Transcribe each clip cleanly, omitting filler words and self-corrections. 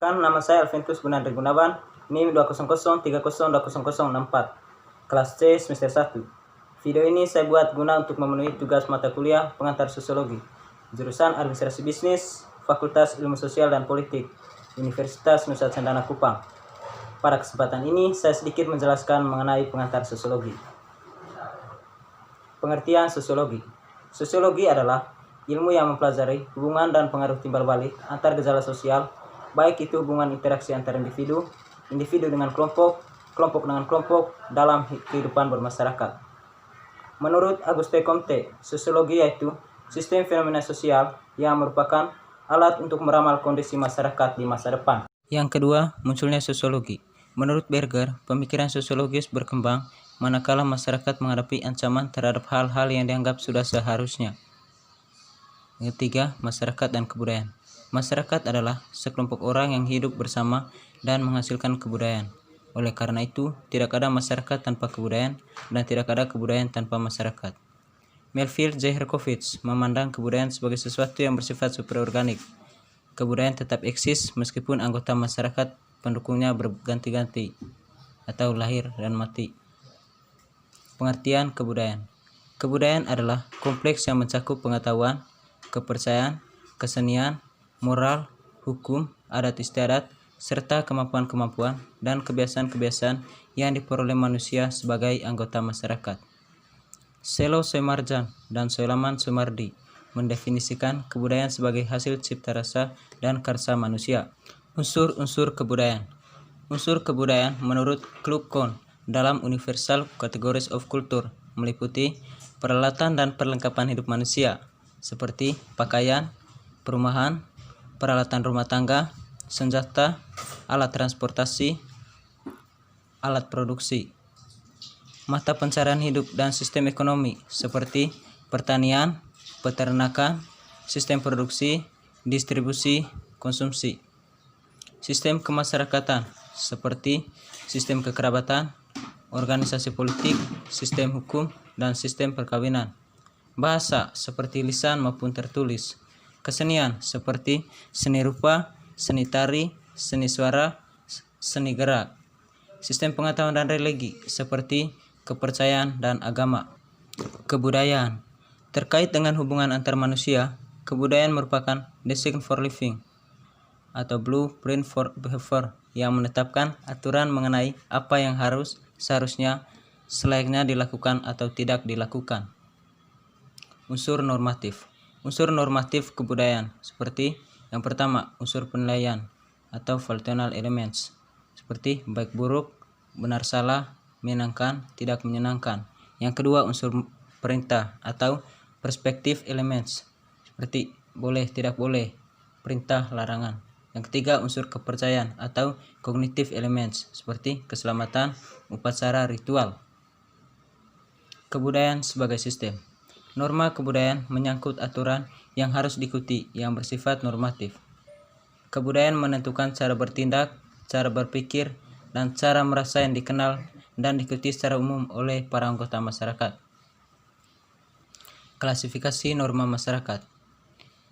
Nama saya Alventus Gunandri Gunawan, NIM 200302064, kelas C semester 1. Video ini saya buat guna untuk memenuhi tugas mata kuliah pengantar sosiologi, jurusan Administrasi Bisnis, Fakultas Ilmu Sosial dan Politik, Universitas Nusa Cendana Kupang. Pada kesempatan ini, saya sedikit menjelaskan mengenai pengantar sosiologi. Pengertian sosiologi. Sosiologi adalah ilmu yang mempelajari hubungan dan pengaruh timbal balik antar gejala sosial, baik itu hubungan interaksi antar individu, individu dengan kelompok, kelompok dengan kelompok dalam kehidupan bermasyarakat. Menurut Auguste Comte, sosiologi yaitu sistem fenomena sosial yang merupakan alat untuk meramal kondisi masyarakat di masa depan. Yang kedua, munculnya sosiologi. Menurut Berger, pemikiran sosiologis berkembang manakala masyarakat menghadapi ancaman terhadap hal-hal yang dianggap sudah seharusnya. Yang ketiga, masyarakat dan kebudayaan. Masyarakat adalah sekelompok orang yang hidup bersama dan menghasilkan kebudayaan. Oleh karena itu, tidak ada masyarakat tanpa kebudayaan dan tidak ada kebudayaan tanpa masyarakat. Melville J. Herkovitz memandang kebudayaan sebagai sesuatu yang bersifat superorganik. Kebudayaan tetap eksis meskipun anggota masyarakat pendukungnya berganti-ganti atau lahir dan mati. Pengertian kebudayaan. Kebudayaan adalah kompleks yang mencakup pengetahuan, kepercayaan, kesenian, moral, hukum, adat istiadat, serta kemampuan-kemampuan dan kebiasaan-kebiasaan yang diperoleh manusia sebagai anggota masyarakat. Selo Soemarjan dan Soelaman Soemardi mendefinisikan kebudayaan sebagai hasil cipta rasa dan karsa manusia. Unsur-unsur kebudayaan. Unsur kebudayaan menurut Club Kohn dalam Universal Categories of Culture meliputi peralatan dan perlengkapan hidup manusia seperti pakaian, perumahan, peralatan rumah tangga, senjata, alat transportasi, alat produksi. Mata pencarian hidup dan sistem ekonomi seperti pertanian, peternakan, sistem produksi, distribusi, konsumsi. Sistem kemasyarakatan seperti sistem kekerabatan, organisasi politik, sistem hukum, dan sistem perkawinan. Bahasa seperti lisan maupun tertulis. Kesenian seperti seni rupa, seni tari, seni suara, seni gerak. Sistem pengetahuan dan religi seperti kepercayaan dan agama. Kebudayaan. Terkait dengan hubungan antar manusia, kebudayaan merupakan design for living atau blueprint for behavior yang menetapkan aturan mengenai apa yang seharusnya, selayaknya dilakukan atau tidak dilakukan. Unsur normatif. Unsur normatif kebudayaan seperti yang pertama, unsur penilaian atau functional elements seperti baik buruk, benar salah, menyenangkan, tidak menyenangkan. Yang kedua, unsur perintah atau perspective elements seperti boleh, tidak boleh, perintah, larangan. Yang ketiga, unsur kepercayaan atau cognitive elements seperti keselamatan, upacara, ritual. Kebudayaan sebagai sistem. Norma kebudayaan menyangkut aturan yang harus diikuti yang bersifat normatif. Kebudayaan menentukan cara bertindak, cara berpikir, dan cara merasa yang dikenal dan diikuti secara umum oleh para anggota masyarakat. Klasifikasi norma masyarakat.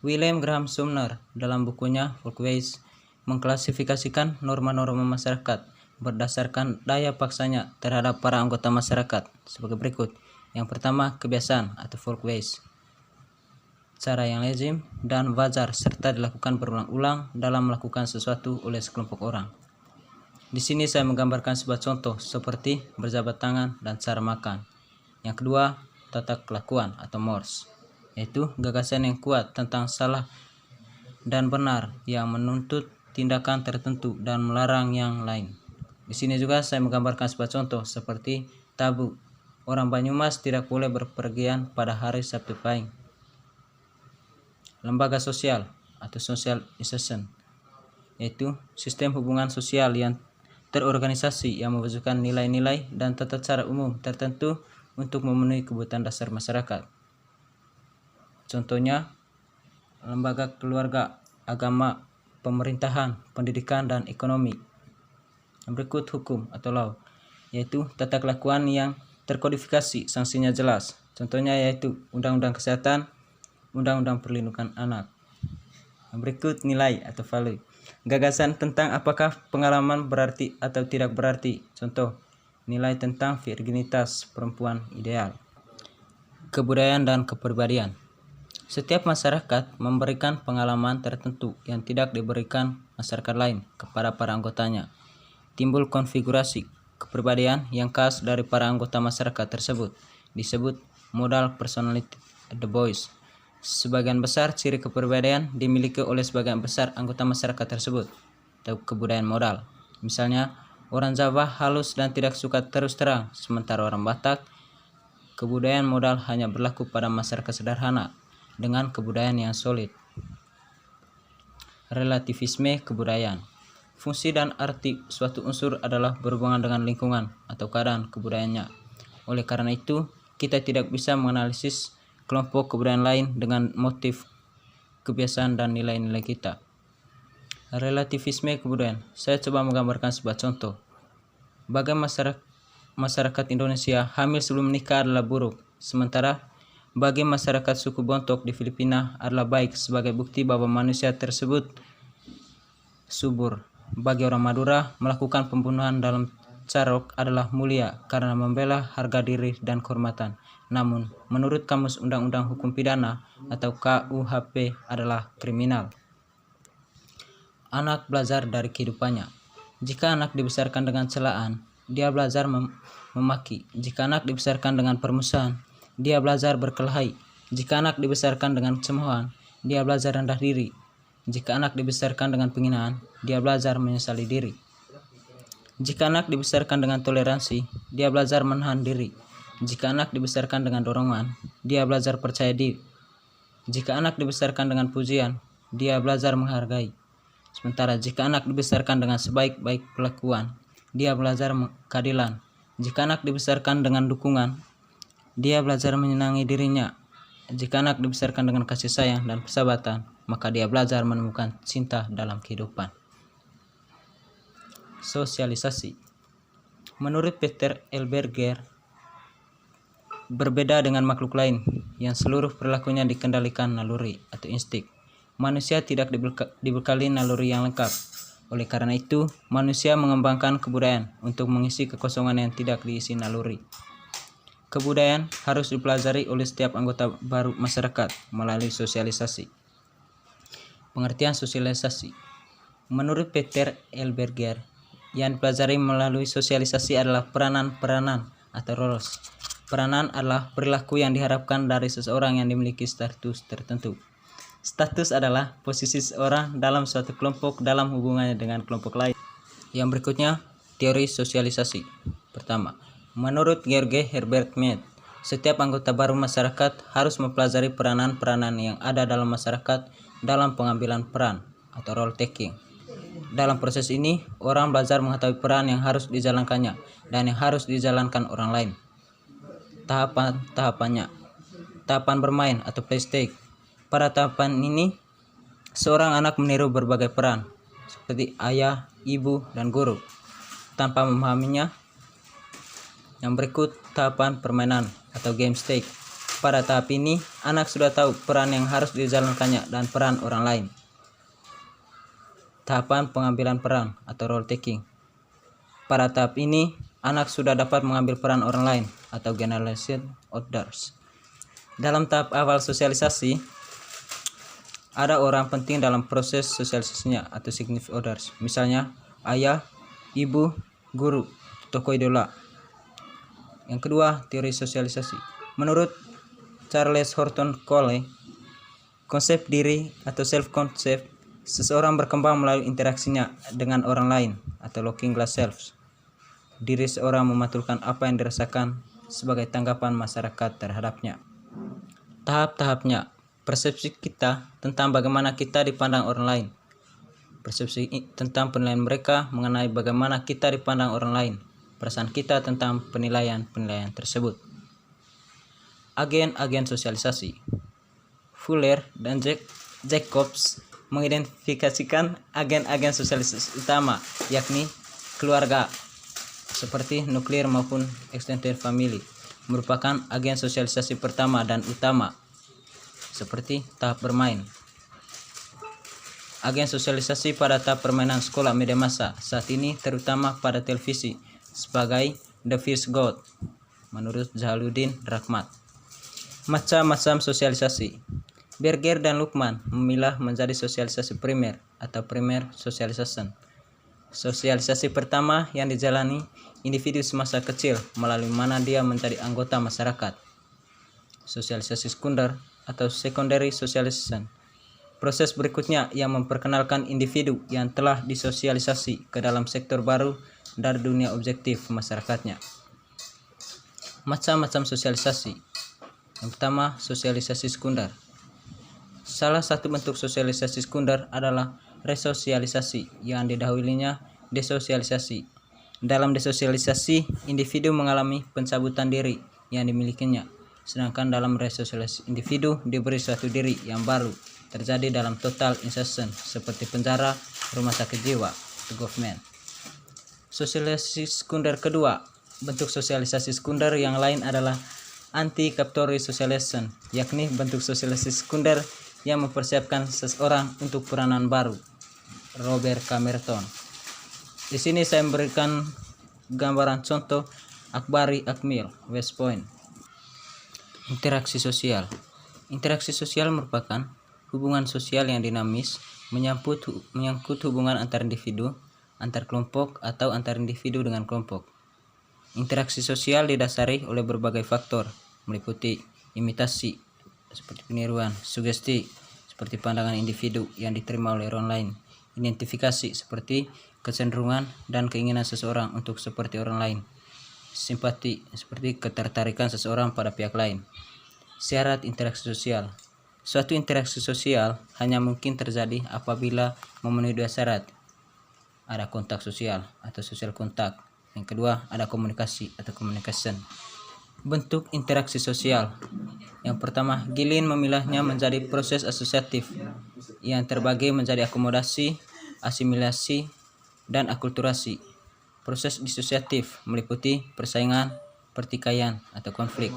William Graham Sumner dalam bukunya Folkways mengklasifikasikan norma-norma masyarakat berdasarkan daya paksanya terhadap para anggota masyarakat sebagai berikut. Yang pertama, kebiasaan atau folkways. Cara yang lazim dan wajar serta dilakukan berulang-ulang dalam melakukan sesuatu oleh sekelompok orang. Di sini saya menggambarkan sebuah contoh seperti berjabat tangan dan cara makan. Yang kedua, tata kelakuan atau mores, yaitu gagasan yang kuat tentang salah dan benar yang menuntut tindakan tertentu dan melarang yang lain. Di sini juga saya menggambarkan sebuah contoh seperti tabu. Orang Banyumas tidak boleh berpergian pada hari Sabtu Pahing. Lembaga sosial atau social institution, yaitu sistem hubungan sosial yang terorganisasi yang mewujudkan nilai-nilai dan tata cara umum tertentu untuk memenuhi kebutuhan dasar masyarakat. Contohnya, lembaga keluarga, agama, pemerintahan, pendidikan, dan ekonomi. Berikut hukum atau law, yaitu tata kelakuan yang terkodifikasi, sanksinya jelas. Contohnya yaitu Undang-Undang Kesehatan, Undang-Undang Perlindungan Anak. Berikut nilai atau value. Gagasan tentang apakah pengalaman berarti atau tidak berarti. Contoh, nilai tentang virginitas perempuan ideal. Kebudayaan dan kepribadian. Setiap masyarakat memberikan pengalaman tertentu yang tidak diberikan masyarakat lain kepada para anggotanya. Timbul konfigurasi kepribadian yang khas dari para anggota masyarakat tersebut, disebut modal personality the voice. Sebagian besar ciri kepribadian dimiliki oleh sebagian besar anggota masyarakat tersebut, atau kebudayaan modal. Misalnya, orang Jawa halus dan tidak suka terus terang, sementara orang Batak, kebudayaan modal hanya berlaku pada masyarakat sederhana dengan kebudayaan yang solid. Relativisme kebudayaan. Fungsi dan arti suatu unsur adalah berhubungan dengan lingkungan atau keadaan kebudayaannya. Oleh karena itu, kita tidak bisa menganalisis kelompok kebudayaan lain dengan motif, kebiasaan, dan nilai-nilai kita. Relativisme kebudayaan. Saya coba menggambarkan sebuah contoh. Bagi masyarakat Indonesia, hamil sebelum menikah adalah buruk, sementara bagi masyarakat suku Bontok di Filipina adalah baik sebagai bukti bahwa manusia tersebut subur. Bagi orang Madura, melakukan pembunuhan dalam carok adalah mulia karena membela harga diri dan kehormatan. Namun, menurut Kamus Undang-Undang Hukum Pidana atau KUHP adalah kriminal. Anak belajar dari kehidupannya. Jika anak dibesarkan dengan celaan, dia belajar memaki. Jika anak dibesarkan dengan permusuhan, dia belajar berkelahi. Jika anak dibesarkan dengan cemoohan, dia belajar rendah diri. Jika anak dibesarkan dengan penghinaan, dia belajar menyesali diri. Jika anak dibesarkan dengan toleransi, dia belajar menahan diri. Jika anak dibesarkan dengan dorongan, dia belajar percaya diri. Jika anak dibesarkan dengan pujian, dia belajar menghargai. Sementara jika anak dibesarkan dengan sebaik-baik perlakuan, dia belajar keadilan. Jika anak dibesarkan dengan dukungan, dia belajar menyenangi dirinya. Jika anak dibesarkan dengan kasih sayang dan persahabatan, maka dia belajar menemukan cinta dalam kehidupan. Sosialisasi. Menurut Peter L. Berger, berbeda dengan makhluk lain yang seluruh perilakunya dikendalikan naluri atau insting, manusia tidak dibekali naluri yang lengkap. Oleh karena itu, manusia mengembangkan kebudayaan untuk mengisi kekosongan yang tidak diisi naluri. Kebudayaan harus dipelajari oleh setiap anggota baru masyarakat melalui sosialisasi. Pengertian sosialisasi. Menurut Peter L. Berger, yang dipelajari melalui sosialisasi adalah peranan-peranan atau roles. Peranan adalah perilaku yang diharapkan dari seseorang yang dimiliki status tertentu. Status adalah posisi seseorang dalam suatu kelompok dalam hubungannya dengan kelompok lain. Yang berikutnya, teori sosialisasi. Pertama, menurut George Herbert Mead, setiap anggota baru masyarakat harus mempelajari peranan-peranan yang ada dalam masyarakat dalam pengambilan peran atau role taking. Dalam proses ini, orang belajar mengetahui peran yang harus dijalankannya dan yang harus dijalankan orang lain. Tahapan-tahapannya. Tahapan bermain atau play stage. Pada tahapan ini, seorang anak meniru berbagai peran seperti ayah, ibu, dan guru tanpa memahaminya. Yang berikut tahapan permainan atau game stage. Pada tahap ini, anak sudah tahu peran yang harus dijalankannya dan peran orang lain. Tahapan pengambilan peran atau role taking. Pada tahap ini, anak sudah dapat mengambil peran orang lain atau generation orders. Dalam tahap awal sosialisasi, ada orang penting dalam proses sosialisasinya atau significant orders. Misalnya, ayah, ibu, guru, tokoh idola. Yang kedua, teori sosialisasi. Menurut Charles Horton Cole, konsep diri atau self-concept, seseorang berkembang melalui interaksinya dengan orang lain atau looking glass selves. Diri seorang mematulkan apa yang dirasakan sebagai tanggapan masyarakat terhadapnya. Tahap-tahapnya, persepsi kita tentang bagaimana kita dipandang orang lain. Persepsi tentang penilaian mereka mengenai bagaimana kita dipandang orang lain. Perasaan kita tentang penilaian-penilaian tersebut. Agen-agen sosialisasi. Fuller dan Jacobs mengidentifikasikan agen-agen sosialisasi utama, yakni keluarga, seperti nuklir maupun extended family, merupakan agen sosialisasi pertama dan utama, seperti tahap bermain. Agen sosialisasi pada tahap permainan sekolah media massa saat ini terutama pada televisi sebagai The First God menurut Jahaluddin Rahmat. Macam-macam sosialisasi. Berger dan Lukman memilah menjadi sosialisasi primer atau primer socialization. Sosialisasi pertama yang dijalani individu semasa kecil melalui mana dia menjadi anggota masyarakat. Sosialisasi sekunder atau secondary socialization. Proses berikutnya yang memperkenalkan individu yang telah disosialisasi ke dalam sektor baru dari dunia objektif masyarakatnya. Macam-macam sosialisasi. Yang pertama, sosialisasi sekunder. Salah satu bentuk sosialisasi sekunder adalah resosialisasi yang didahulunya desosialisasi. Dalam desosialisasi, individu mengalami pencabutan diri yang dimilikinya, sedangkan dalam resosialisasi individu diberi suatu diri yang baru. Terjadi dalam total insertion seperti penjara, rumah sakit jiwa, the government. Sosialisasi sekunder kedua, bentuk sosialisasi sekunder yang lain adalah anti-captory socialization, yakni bentuk sosialisasi sekunder yang mempersiapkan seseorang untuk peranan baru. Robert Camerton. Di sini saya memberikan gambaran contoh Akbari Akmil, West Point. Interaksi sosial. Interaksi sosial merupakan hubungan sosial yang dinamis menyangkut hubungan antar individu, antar kelompok, atau antar individu dengan kelompok. Interaksi sosial didasari oleh berbagai faktor, meliputi imitasi, seperti peniruan, sugesti, seperti pandangan individu yang diterima oleh orang lain, identifikasi, seperti kecenderungan dan keinginan seseorang untuk seperti orang lain, simpati, seperti ketertarikan seseorang pada pihak lain. Syarat interaksi sosial. Suatu interaksi sosial hanya mungkin terjadi apabila memenuhi dua syarat. Ada kontak sosial atau social kontak. Yang kedua, ada komunikasi atau communication. Bentuk interaksi sosial. Yang pertama, Gilin memilahnya menjadi proses asosiatif yang terbagi menjadi akomodasi, asimilasi, dan akulturasi. Proses disosiatif meliputi persaingan, pertikaian, atau konflik.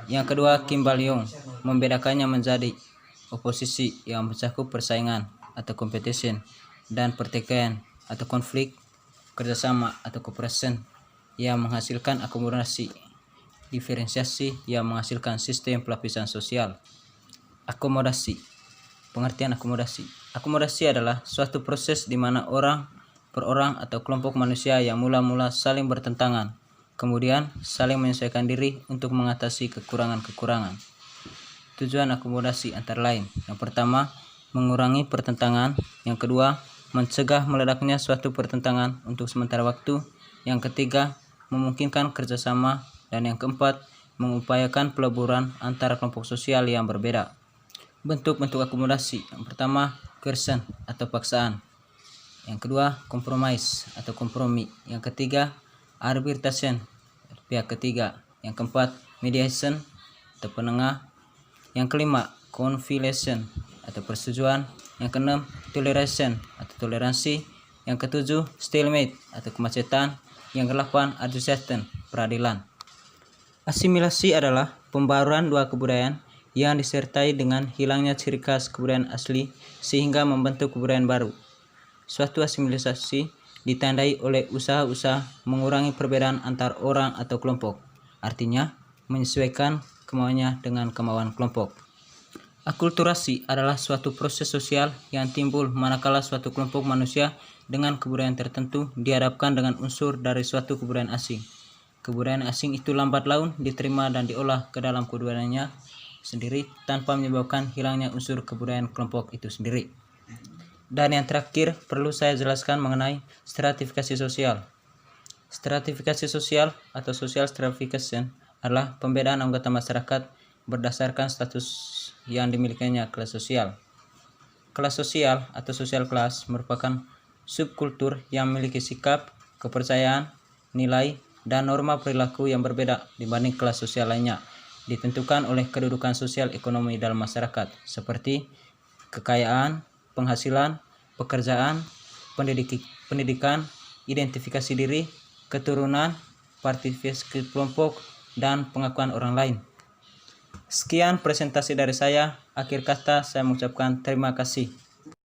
Yang kedua, Kimball Young membedakannya menjadi oposisi yang mencakup persaingan atau competition dan pertikaian atau konflik, kerjasama atau cooperation yang menghasilkan akomodasi, diferensiasi yang menghasilkan sistem pelapisan sosial. Akomodasi. Pengertian akomodasi. Akomodasi adalah suatu proses di mana orang per orang atau kelompok manusia yang mula-mula saling bertentangan, kemudian saling menyesuaikan diri untuk mengatasi kekurangan-kekurangan. Tujuan akomodasi antara lain. Yang pertama, mengurangi pertentangan. Yang kedua, mencegah meledaknya suatu pertentangan untuk sementara waktu. Yang ketiga, memungkinkan kerjasama. Dan yang keempat, mengupayakan peleburan antara kelompok sosial yang berbeda. Bentuk-bentuk akomodasi. Yang pertama, coercion atau paksaan. Yang kedua, compromise atau kompromi. Yang ketiga, arbitration, pihak ketiga. Yang keempat, mediation atau penengah. Yang kelima, conciliation atau persetujuan. Yang keenam, toleration atau toleransi. Yang ketujuh, stalemate atau kemacetan. Yang kedelapan, adjudication, peradilan. Asimilasi adalah pembaruan dua kebudayaan yang disertai dengan hilangnya ciri khas kebudayaan asli sehingga membentuk kebudayaan baru. Suatu asimilasi ditandai oleh usaha-usaha mengurangi perbedaan antar orang atau kelompok, artinya menyesuaikan kemauannya dengan kemauan kelompok. Akulturasi adalah suatu proses sosial yang timbul manakala suatu kelompok manusia dengan kebudayaan tertentu dihadapkan dengan unsur dari suatu kebudayaan asing. Kebudayaan asing itu lambat laun diterima dan diolah ke dalam kebudayaannya sendiri tanpa menyebabkan hilangnya unsur kebudayaan kelompok itu sendiri. Dan yang terakhir, perlu saya jelaskan mengenai stratifikasi sosial. Stratifikasi sosial atau social stratification adalah pembedaan anggota masyarakat berdasarkan status yang dimilikinya kelas sosial. Kelas sosial atau social class merupakan subkultur yang memiliki sikap, kepercayaan, nilai, dan norma perilaku yang berbeda dibanding kelas sosial lainnya, ditentukan oleh kedudukan sosial ekonomi dalam masyarakat, seperti kekayaan, penghasilan, pekerjaan, pendidikan, identifikasi diri, keturunan, partisipasi kelompok, dan pengakuan orang lain. Sekian presentasi dari saya. Akhir kata saya mengucapkan terima kasih.